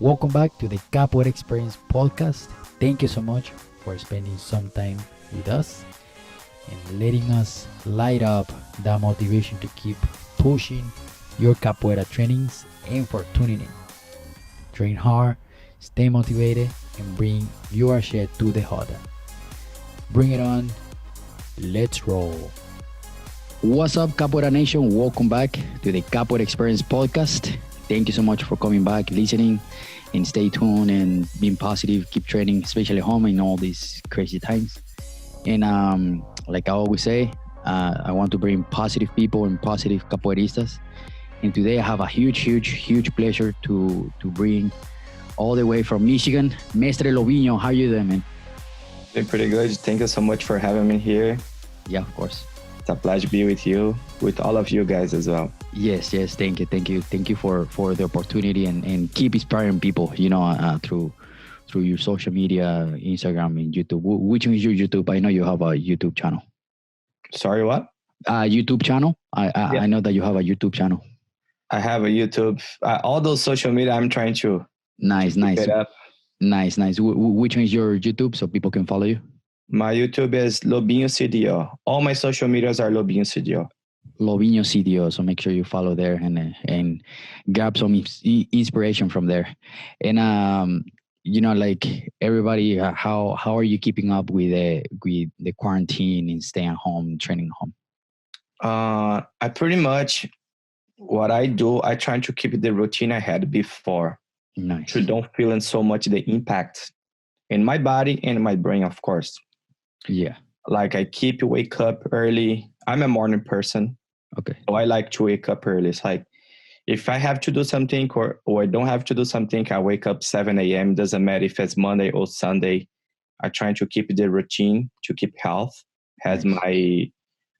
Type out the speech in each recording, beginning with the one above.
Welcome back to the Capoeira Experience podcast. Thank you so much for spending some time with us and letting us light up that motivation to keep pushing your capoeira trainings and for tuning in. Train hard, stay motivated, and bring your shit to the roda. Bring it on. Let's roll. What's up, Capoeira Nation? Welcome back to the Capoeira Experience podcast. Thank you so much for coming back, listening, and stay tuned and being positive. Keep training, especially home in all these crazy times. And like I always say, I want to bring positive people and positive capoeiristas. And today I have a huge pleasure to bring all the way from Michigan, Mestre Lobinho. How are you doing, man? Doing pretty good. Thank you so much for having me here. Yeah, of course. It's a pleasure to be with you, with all of you guys as well. Yes. Thank you for the opportunity and keep inspiring people, through your social media, Instagram and YouTube. Which one is your YouTube? I know you have a YouTube channel. Sorry, what? YouTube channel. Yeah. I know that you have a YouTube channel. I have a YouTube. All those social media, I'm trying to Nice. keep it up. Nice. Which one is your YouTube so people can follow you? My YouTube is Lobinho CDO. All my social medias are Lobinho CDO. Lobinho CDO. So make sure you follow there and grab some inspiration from there. And like everybody, how are you keeping up with the quarantine and staying home, training home? I pretty much what I do. I try to keep the routine I had before. Nice. To don't feel so much the impact in my body and my brain, of course. Yeah. Like I wake up early. I'm a morning person. Okay. So I like to wake up early. It's like if I have to do something or I don't have to do something, I wake up 7 a.m. Doesn't matter if it's Monday or Sunday. I try to keep the routine to keep health. Has Nice. my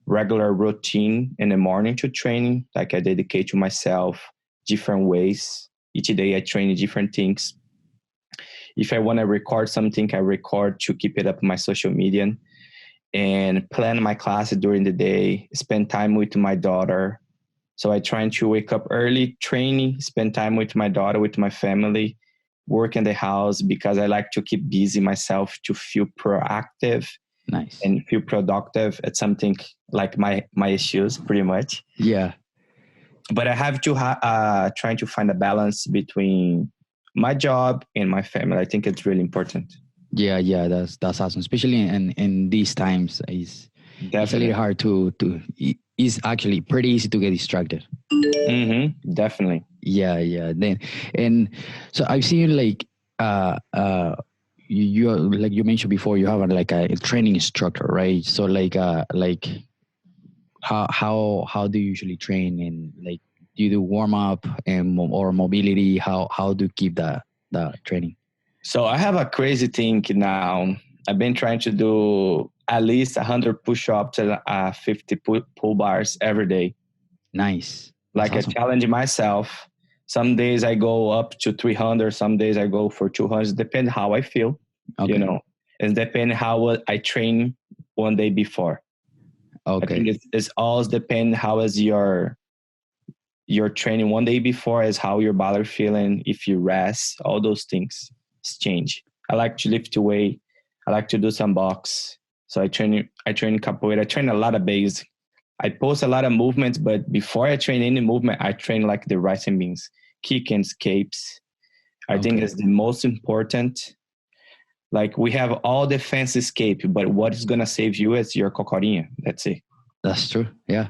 regular routine in the morning to training. Like I dedicate to myself different ways. Each day I train different things. If I want to record something, I record to keep it up on my social media and plan my classes during the day, spend time with my daughter. So I try to wake up early, training, spend time with my daughter, with my family, work in the house because I like to keep busy myself to feel proactive. Nice. And feel productive at something like my issues pretty much. Yeah. But I have to trying to find a balance between my job and my family. I think it's really important. Yeah, that's awesome. Especially in these times, it's a little hard to. It's actually pretty easy to get distracted. Mm-hmm, definitely. Yeah. Then and so I've seen like you like you mentioned before, you have a training instructor, right? So how do you usually train and like do you do warm up and or mobility? How do you keep that training? So I have a crazy thing now. I've been trying to do at least 100 push-ups and 50 pull bars every day. Nice. That's awesome. I challenge myself. Some days I go up to 300. Some days I go for 200. Depends how I feel, and depend how I train one day before. Okay. I think it's always depend how is your training one day before is how your body feeling. If you rest, all those things change. I like to lift weight. I like to do some box. So I train capoeira. I train a lot of base. I post a lot of movements, but before I train any movement, I train like the rice and beans, kick and escapes. I think it's the most important. Like we have all the fancy escape, but what is gonna save you is your cocorinha. That's it. That's true. Yeah.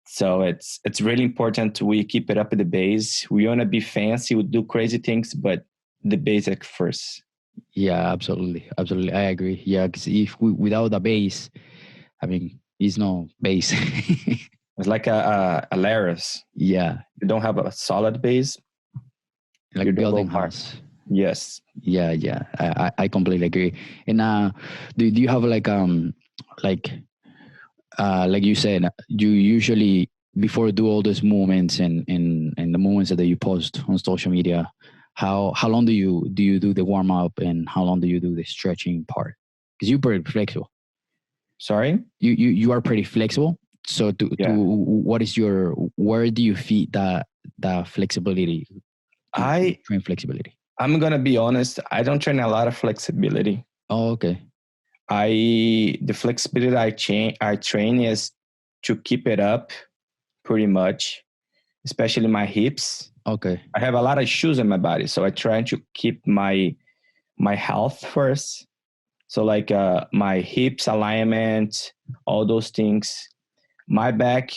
So it's really important we keep it up at the base. We wanna be fancy, we do crazy things, but the basic first. Yeah, absolutely. I agree. Yeah, because if without a base, I mean, it's no base. It's like a layers. Yeah. You don't have a solid base. Like building house. Yes. Yeah. I completely agree. And do you have like you said, you usually before do all those movements and the movements that you post on social media, how long do you do the warm up and how long do you do the stretching part? Because you're pretty flexible. Sorry? You are pretty flexible. So where do you feed that flexibility? to I train flexibility? I'm gonna be honest. I don't train a lot of flexibility. Oh, okay. The flexibility I train is to keep it up pretty much, especially my hips. Okay. I have a lot of issues in my body, so I try to keep my health first. So like my hips alignment, all those things. My back,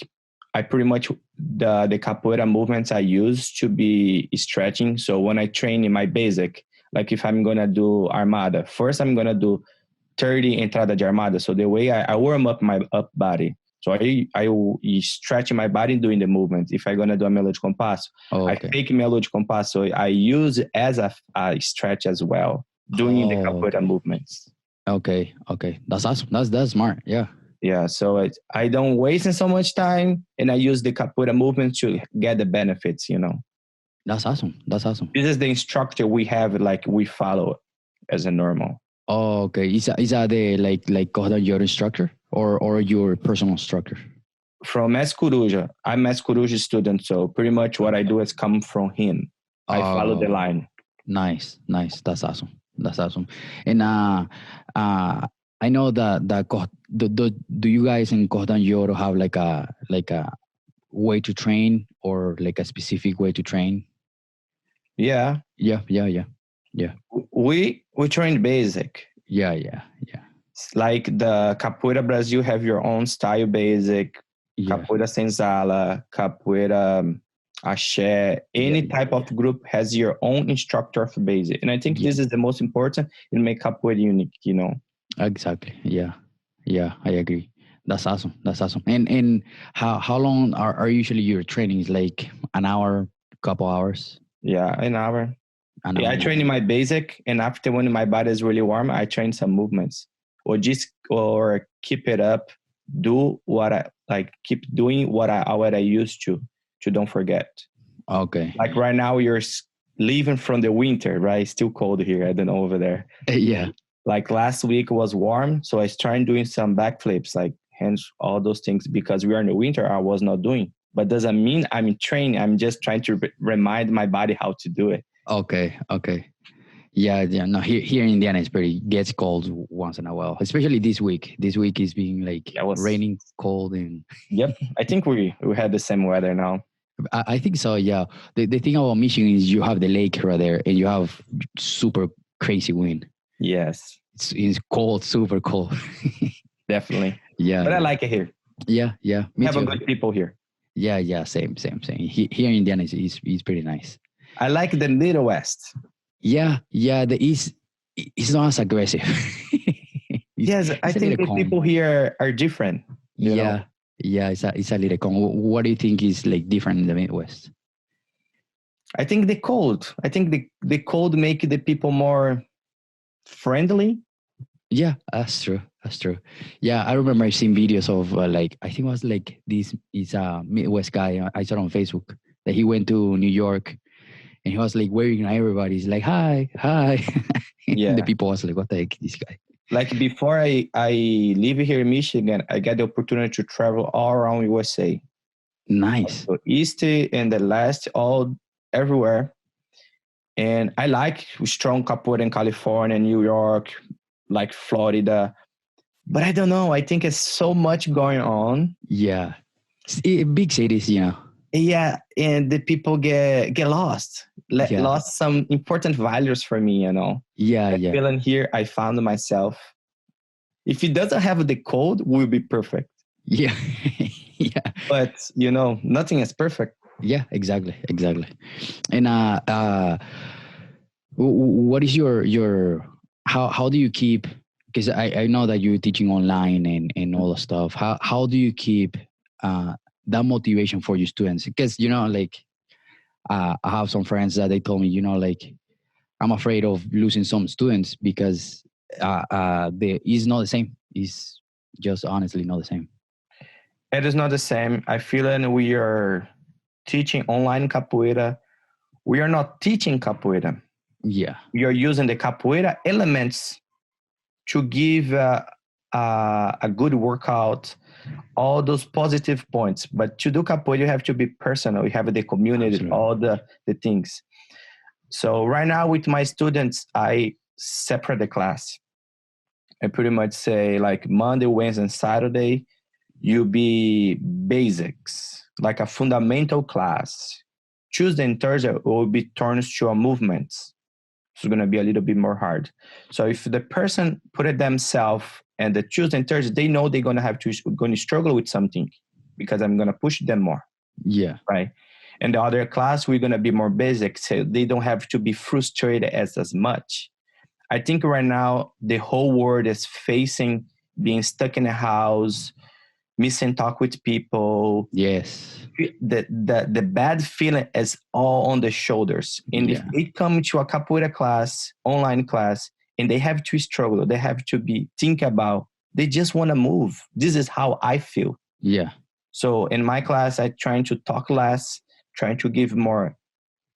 I pretty much the capoeira movements I use to be stretching. So when I train in my basic, like if I'm gonna do armada, first I'm gonna do 30 entrada de armada. So the way I warm up my up body. So I stretch my body doing the movement. If I'm gonna do a melody compasso, Oh, I okay. fake melody compasso. So I use it as a stretch as well, doing the Oh, capoeira okay. movements. Okay. Okay. That's awesome. That's smart. Yeah. Yeah, so I don't waste so much time, and I use the capoeira movement to get the benefits. That's awesome. That's awesome. This is the instructor we have, like we follow as a normal. Oh, okay. Is that the like Gordon, your instructor or your personal instructor? From Mestre, I'm Mestre student, so pretty much what I do is come from him. I follow the Oh, line. nice, nice. That's awesome. That's awesome. And I know that do you guys in Cordon Yoro have like a way to train or like a specific way to train? Yeah, Yeah, yeah, yeah, yeah, we train basic. yeah, yeah, yeah, It's like the Capoeira Brazil have your own style basic, yeah, Capoeira Senzala, Capoeira Axé. yeah, Any yeah, type of group has your own instructor of basic. And I think yeah. this is the most important and make Capoeira unique. Exactly. Yeah, yeah. I agree. That's awesome. That's awesome. And how long are usually your trainings? Like an hour, couple hours, Yeah, an hour. an Yeah, hour I and a train half. in my basic, and after when my body is really warm, I train some movements. Or keep it up, do what I like, keep doing what I used to don't forget. Okay. Like right now, you're leaving from the winter, right? It's still cold here. I don't know over there. Yeah. Like last week was warm, so I started doing some backflips, like hands, all those things. Because we are in the winter, I was not doing. But doesn't mean I'm training. I'm just trying to remind my body how to do it. Okay. Okay. Yeah. Yeah. No, here in Indiana, it's pretty gets cold once in a while, especially this week. This week is being like That was, raining, cold, and yep. I think we had the same weather now. I think so. Yeah. The thing about Michigan is you have the lake right there, and you have super crazy wind. Yes, It's cold, super cold. definitely. Yeah. But I Yeah. like it here. Yeah, yeah, We me have a too. good people here. Yeah, yeah, same, same, same. Here in Indiana is pretty nice. I like the Middle West. Yeah, yeah. The East is not as aggressive. Yes, I it's a think little the calm. people here are different. Yeah, yeah. It's a little calm. What do you think is like different in the Midwest? I think the cold. I think the cold make the people more friendly. Yeah, that's true. That's true. Yeah, I remember I've seen videos of like I think it was like this is a Midwest guy I saw on Facebook that he went to New York and he was like waving at everybody. He's like hi, hi. And the Yeah. people was like, what the heck, this guy? Like before I live here in Michigan, I got the opportunity to travel all around USA. Nice. So east and the last, all everywhere. And I like strong capoeira in California, New York, like Florida. But I don't know. I think it's so much going on. Yeah. Big cities, Yeah, and the people get lost. Yeah. Lost some important values for me. Yeah, I yeah. feel in here I found myself. If it doesn't have the code, we'll be perfect. Yeah. Yeah. But nothing is perfect. Yeah, exactly. Exactly. And what is your how do you keep, because I know that you're teaching online and all the stuff. How do you keep that motivation for your students? Because like I have some friends that they told me, like I'm afraid of losing some students because it's not the same. It's just honestly not the same. It is not the same. I feel and we are teaching online capoeira. We are not teaching capoeira. Yeah. We are using the capoeira elements to give a good workout, all those positive points. But to do capoeira, you have to be personal. You have the community, Absolutely. all the things. So right now with my students, I separate the class. I pretty much say like Monday, Wednesday, and Saturday, you be basics, like a fundamental class. Tuesday and Thursday will be turns to a movements. It's going to be a little bit more hard. So if the person put it themselves and the Tuesday and Thursday, they know they're going to have to going to struggle with something because I'm going to push them more, Yeah. right? And the other class, we're going to be more basic, so they don't have to be frustrated as much. I think right now the whole world is facing being stuck in a house, missing talk with people. Yes. The bad feeling is all on the shoulders. And if Yeah. they come to a capoeira class, online class, and they have to struggle, they have to be think about, they just want to move. This is how I feel. Yeah. So in my class, I trying to talk less, trying to give more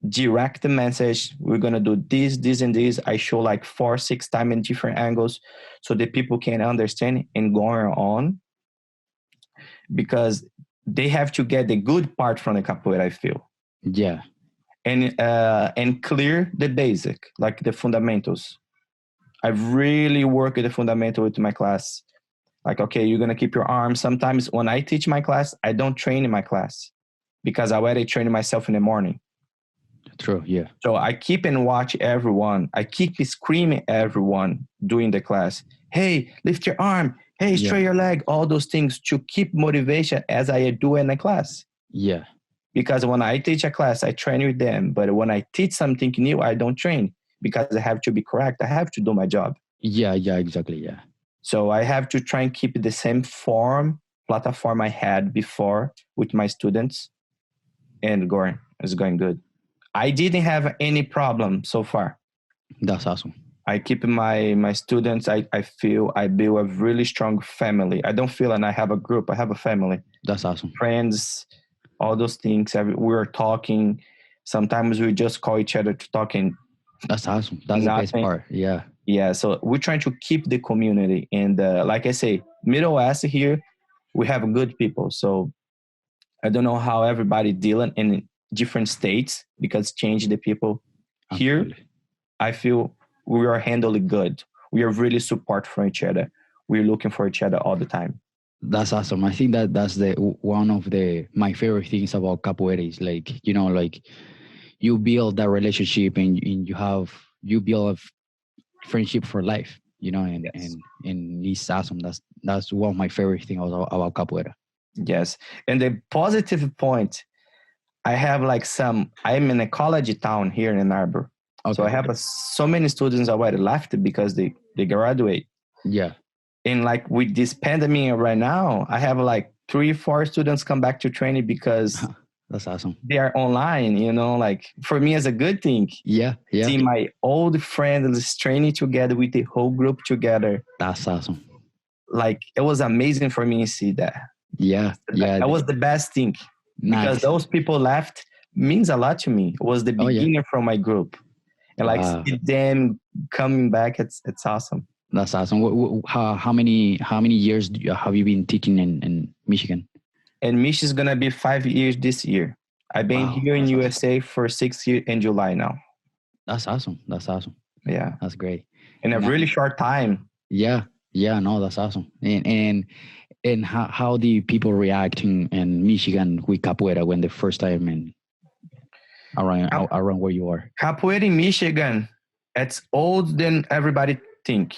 direct message. We're gonna do this, this, and this. I show like 4, 6 times in different angles so that people can understand and go on, because they have to get the good part from the capoeira, I feel. Yeah. And clear the basic, like the fundamentals. I've really worked the fundamental with my class. Like, okay, you're gonna keep your arms. Sometimes when I teach my class, I don't train in my class because I already train myself in the morning. True. Yeah. So I keep and watch everyone. I keep screaming everyone during the class. Hey, lift your arm. Hey, straight your leg. All those things to keep motivation as I do in the class. Yeah. Because when I teach a class, I train with them. But when I teach something new, I don't train because I have to be correct. I have to do my job. Yeah. Yeah. Exactly. Yeah. So I have to try and keep the same platform I had before with my students, and it's going good. I didn't have any problem so far. That's awesome. I keep my students. I feel I build a really strong family. I don't feel and I have a group. I have a family. That's awesome. Friends, all those things. We are talking. Sometimes we just call each other to talk and That's awesome. That's the best part. Yeah. Yeah. So we're trying to keep the community. And like I say, Middle West here, we have good people. So I don't know how everybody dealing in different states because change the people here. Absolutely. I feel we are handling good. We are really support for each other. We're looking for each other all the time. That's awesome. I think that's the one of my favorite things about capoeira is like, like you build that relationship and you build a friendship for life, and Yes. and it's awesome. That's one of my favorite things about capoeira. Yes. And the positive point, I have like I'm in a college town here in Ann Arbor. Okay. So I have so many students already left because they graduate. Yeah. And like with this pandemic right now, I have like 3, 4 students come back to training because That's awesome. they are online, like for me it's a good thing. Yeah. Yeah. See my old friends training together with the whole group together. That's awesome. Like it was amazing for me to see that. Yeah. Yeah. That was the best thing. Because Nice. those people left means a lot to me. It was the beginning from my group. And like see them coming back, it's awesome. That's awesome. How many years have you been teaching in Michigan? And Michigan's gonna be 5 years this year. I've been here in USA for 6 years in July now. That's awesome. That's awesome. Yeah. That's great. In a really short time. Yeah. Yeah. No, that's awesome. And how do people react in Michigan with capoeira when the first time around where you are? Capoeira in Michigan, it's old than everybody think.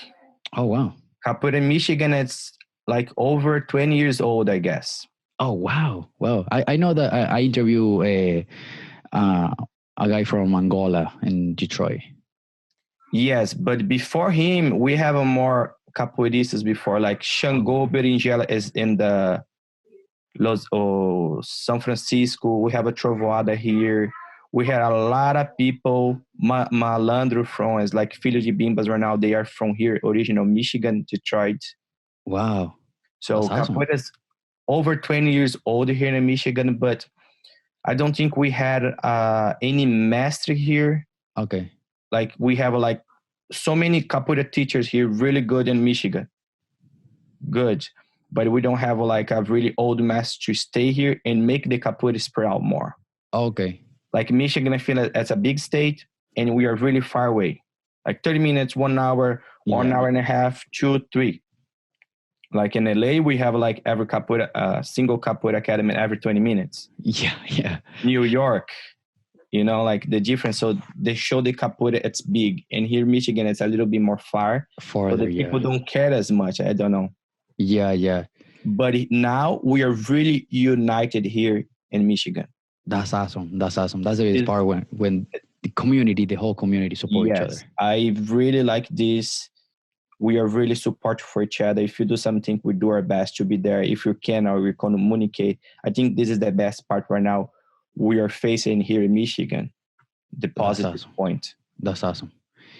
Oh wow. Capoeira in Michigan, it's like over 20 years old, I guess. Oh wow. Well, I know that I interview a guy from Angola in Detroit. Yes, but before him, we have a more capoeiristas before, like Xangô Berinjela is in the San Francisco. We have a Trovoada here. We had a lot of people, Malandro from, is like Filho de Bimbas right now. They are from here, original Michigan, Detroit. Wow. So capoeira is over 20 years old here in Michigan, but I don't think we had any Mestre here. Okay. Like we have like so many capoeira teachers here, really good in Michigan. Good. But we don't have like a really old master to stay here and make the capoeira spread out more. Okay. Like Michigan, I feel it's a big state. and we are really far away. Like 30 minutes, 1 hour, one Yeah. hour and a half, 2, 3. Like in LA, we have like every capoeira, single capoeira academy every 20 minutes. Yeah. Yeah. New York, like the difference. So they show the capoeira, it's big. And here in Michigan, it's a little bit more far. So Farther. the people Yeah. don't care as much. I don't know. Yeah. Yeah. But now we are really united here in Michigan. That's awesome. That's awesome. That's the best It's- part when the whole community support each other. Yes, I really like this. We are really support for each other. If you do something, we do our best to be there. If you can, or we communicate. I think this is the best part right now. We are facing here in Michigan, the That's positive awesome. point. That's awesome.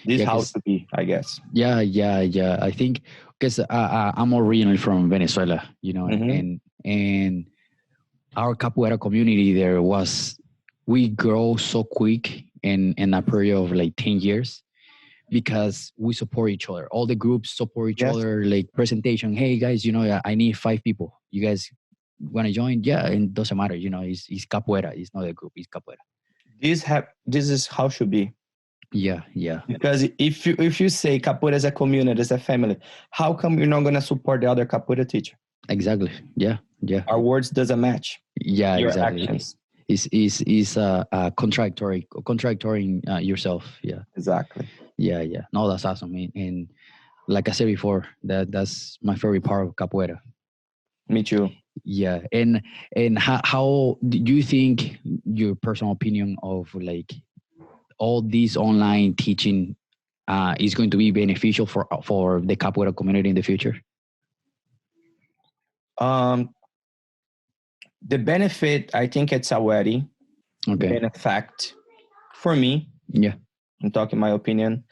This Yeah, how 'cause- to be, I guess. Yeah, yeah, yeah. I think because I'm originally from Venezuela, Mhm. and our capoeira community there we grow so quick in a period of like 10 years because we support each other. All the groups support each Yes, other. Like presentation, hey guys, I need 5 people. You guys want to join? Yeah, and it doesn't matter. It's capoeira. It's not a group. It's capoeira. this is how should be. Yeah, yeah, Because if you say capoeira as a community, as a family, how come you're not gonna support the other capoeira teacher? exactly. Yeah, yeah, Our words doesn't match yeah, your exactly. actions. Is contractoring yourself. Yeah, Exactly. yeah, yeah. No, that's awesome. And like I said before, that's my favorite part of capoeira. Me too. Yeah, and how do you think your personal opinion of like all this online teaching is going to be beneficial for the capoeira community in the future? Um, the benefit, I think it's already Okay. been a fact for me. Yeah. I'm talking my opinion.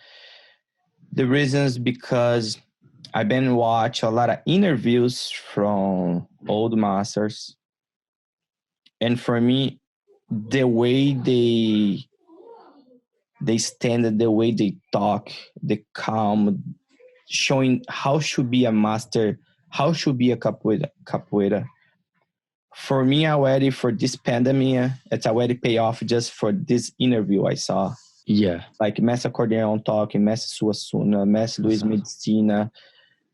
The reasons because I've been watch a lot of interviews from old masters, and for me, the way they stand, the way they talk, the calm, showing how should be a master, how should be a capoeira. For me, already for this pandemic, it's already pay off just for this interview I saw. Yeah. Like Mestre Acordeon talking, Mestre Suassuna, Mestre Luis Awesome. Medicina,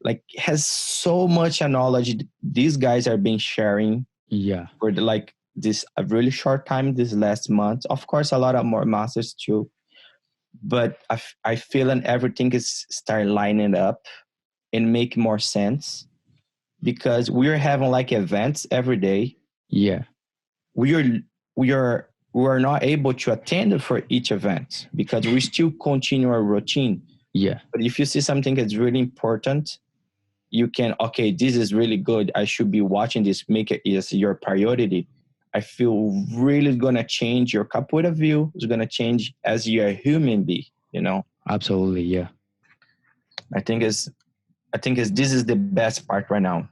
like has so much knowledge these guys are being sharing Yeah. for this a really short time this last month. Of course, a lot of more masters too, but I feel and everything is start lining up and make more sense because we're having like events every day. Yeah. We are we are not able to attend for each event because we still continue our routine. Yeah. But if you see something that's really important, you can, okay, this is really good. I should be watching this, make it as your priority. I feel really gonna change your capoeira view. It's gonna change as you're a human being, Absolutely. Yeah. I think this is the best part right now.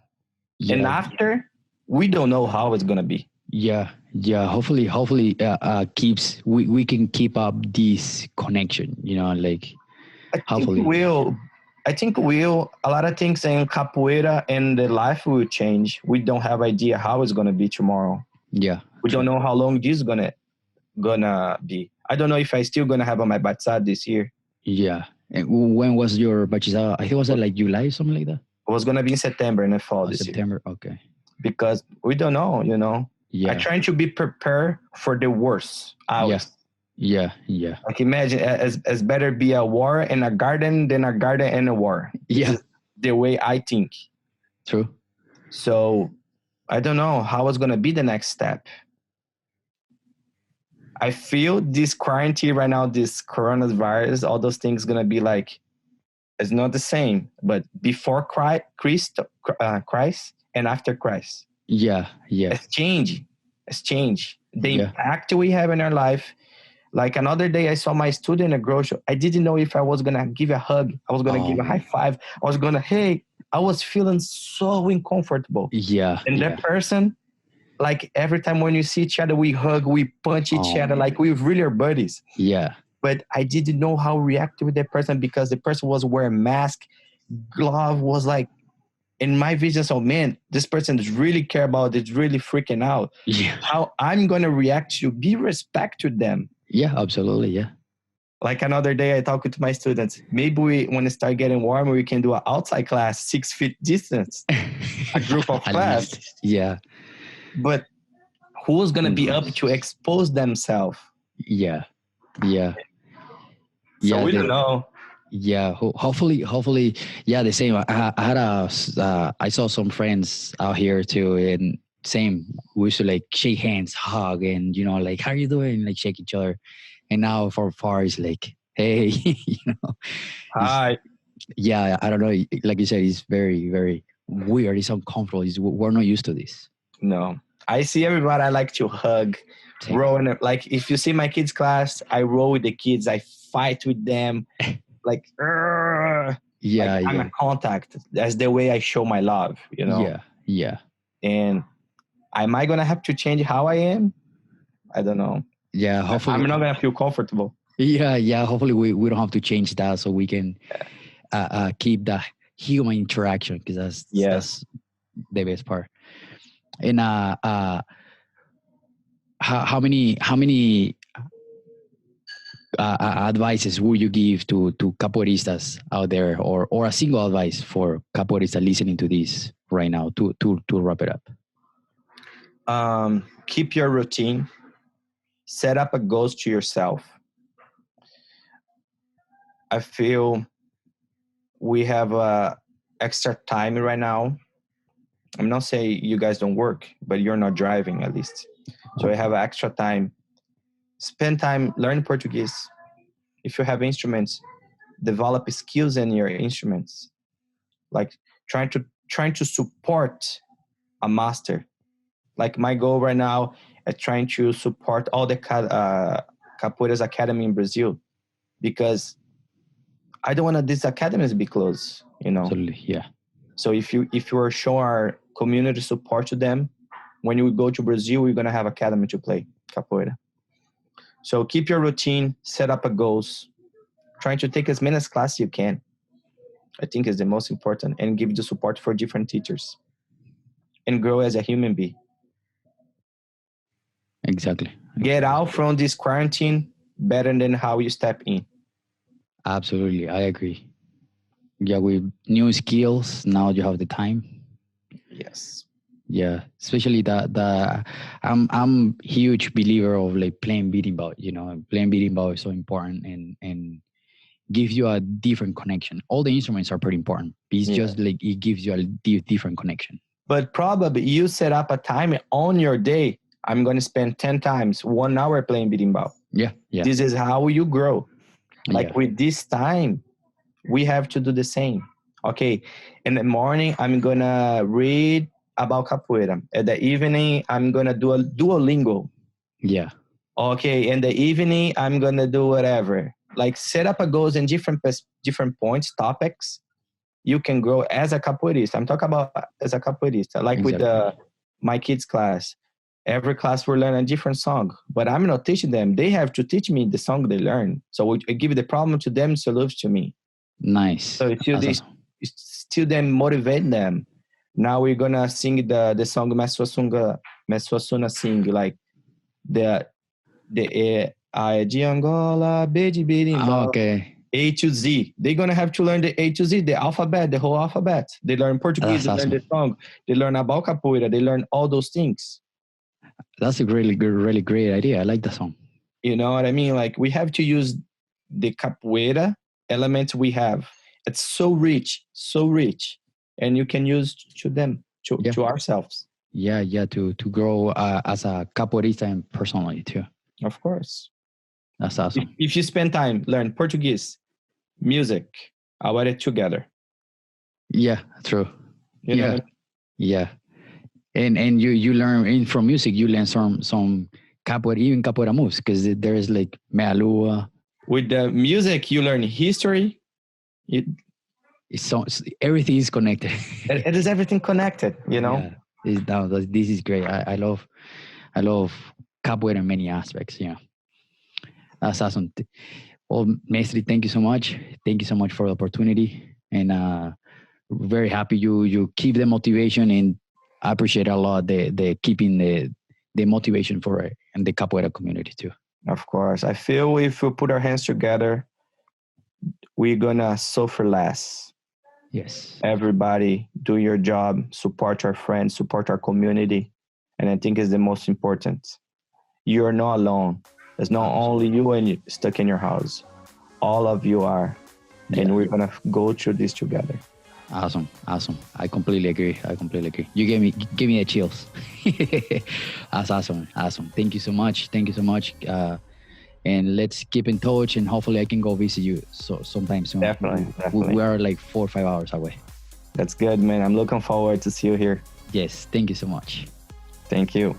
Yeah. And after, we don't know how it's gonna be. Yeah. Yeah. Hopefully, we can keep up this connection, like hopefully. I think will a lot of things in capoeira and the life will change. We don't have idea how it's gonna be tomorrow. Yeah. We don't know how long this is gonna be. I don't know if I still gonna have on my batzad this year. Yeah. And when was your bachata? I think was it like July, something like that? It was gonna be in September in the fall this year September. Okay. because we don't know. Yeah. I trying to be prepared for the worst hours. Yeah. Yeah. Like imagine as better be a war in a garden than a garden in a war. Yeah. This is the way I think. True. So I don't know how it's gonna be the next step. I feel this quarantine right now, this coronavirus, all those things gonna be like, it's not the same. But before Christ and after Christ, Yeah. Yeah. it's changed. It's changed. The Yeah. impact we have in our life. Like another day, I saw my student in a grocery. I didn't know if I was gonna give a hug. I was gonna give a high five. I was gonna, hey. I was feeling so uncomfortable. Yeah. And that person, like every time when you see each other, we hug, we punch each other, like we really are buddies. Yeah. But I didn't know how to react with that person because the person was wearing mask, glove was like, in my vision, so man, this person is really care about it, really freaking out. Yeah. How I'm gonna react to be respect to them. Yeah, absolutely. Yeah. Like another day, I talk with my students. Maybe when it start getting warmer, we can do an outside class, 6 feet distance, a group of At class. least, yeah, But who's gonna be up to controls. expose themselves? Yeah, yeah, So yeah. we don't know. Yeah, hopefully, yeah. The same. I had I saw some friends out here too, and same. We used to like shake hands, hug, and like how you doing, like shake each other. And now for far it's like, hey, it's Hi. yeah. I don't know. Like you said, it's very very weird. It's uncomfortable. We're not used to this. No. I see everybody I like to hug, Same. roll in it. Like if you see my kids' class, I roll with the kids, I fight with them, like like Yeah, I'm yeah, a contact. That's the way I show my love. yeah, yeah, And am I gonna have to change how I am? I don't know. yeah. I'm Hopefully, not gonna feel comfortable. yeah, yeah. Hopefully, we don't have to change that so we can keep the human interaction because Yes. that's the best part. And how many advices would you give to capoeiristas out there, or a single advice for capoeiristas listening to this right now to wrap it up? Keep your routine. Set up a goals to yourself. I feel we have extra time right now. I'm not saying you guys don't work, but you're not driving at least. So I have extra time. Spend time learn Portuguese. If you have instruments, develop skills in your instruments. Like trying to support a master. Like my goal right now is trying to support all the capoeiras academy in Brazil, because I don't want these academies to be closed. Absolutely, yeah. So if you are showing our community support to them, when you go to Brazil, we're gonna have academy to play capoeira. So keep your routine, set up a goals, trying to take as many classes you can. I think is the most important, and give the support for different teachers, and grow as a human being. Exactly. Get out from this quarantine better than how you step in. Absolutely, I agree. Yeah, with new skills, now you have the time. Yes. Yeah, especially the I'm huge believer of like playing beating ball. Playing beating ball is so important and gives you a different connection. All the instruments are pretty important. It's Yeah. just like it gives you a different connection. But probably you set up a time on your day. I'm going to spend 10 times 1 hour playing berimbau. Yeah, yeah, This is how you grow. Like yeah. with this time, we have to do the same. Okay, in the morning, I'm going to read about capoeira. At the evening, I'm going to do a Duolingo. Yeah, Okay, in the evening, I'm going to do whatever. Like set up a goals in different points, topics. You can grow as a capoeirista. I'm talking about as a capoeirista, like with exactly. my kids' class. Every class will learn a different song, but I'm not teaching them. They have to teach me the song they learn. So I give the problem to them, solution to me. Nice. So That's still them motivate them. Now we're gonna sing the song Messuasuna sing, like the A de Angola, B de Birimbau, okay. A to Z. They're gonna have to learn the A to Z, the alphabet, the whole alphabet. They learn Portuguese, That's they learn the awesome. song, they learn about capoeira, they learn all those things. That's a really great idea. I like that song. You know what I mean? Like we have to use the capoeira elements we have. It's so rich, and you can use to them Yeah, to ourselves. yeah. To grow as a capoeirista and personally too. Of course. That's If, awesome. if you spend time learn Portuguese, music, about it together. Yeah, true. You know what I Yeah, mean? yeah. And you learn from music. You learn some capoeira, even capoeira moves, because there is like mealua. With the music, you learn history. It, Everything is connected. it is everything connected. You know. Yeah, this is great. I love capoeira in many aspects. Yeah, that's awesome. Well, Mestre, thank you so much. Thank you so much for the opportunity, and very happy you keep the motivation, and I appreciate a lot the keeping the motivation for and the capoeira community too. Of course. I feel if we put our hands together, we're gonna suffer less. Yes. Everybody do your job, support our friends, support our community. And I think is the most important. You're not alone. It's not only Absolutely. you and you stuck in your house. All of you are. And Yeah. we're gonna go through this together. Awesome. Awesome. I completely agree. I completely agree. You gave me the chills. That's awesome. Awesome. Thank you so much. Thank you so much. And let's keep in touch, and hopefully I can go visit you sometime soon. Definitely, We, definitely. we are like 4 or 5 hours away. That's good, man. I'm looking forward to see you here. Yes. Thank you so much. Thank you.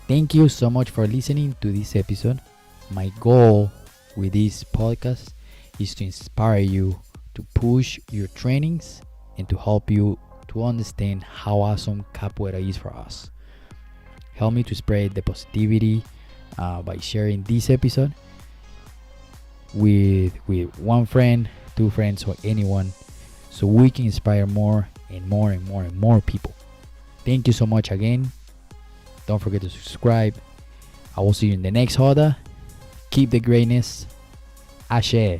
Thank you so much for listening to this episode. My goal with this podcast is to inspire you to push your trainings and to help you to understand how awesome Capoeira is for us. Help me to spread the positivity by sharing this episode with one friend, two friends, or anyone, so we can inspire more and more and more and more people. Thank you so much again. Don't forget to subscribe. I will see you in the next Hoda. Keep the greatness. Ashe.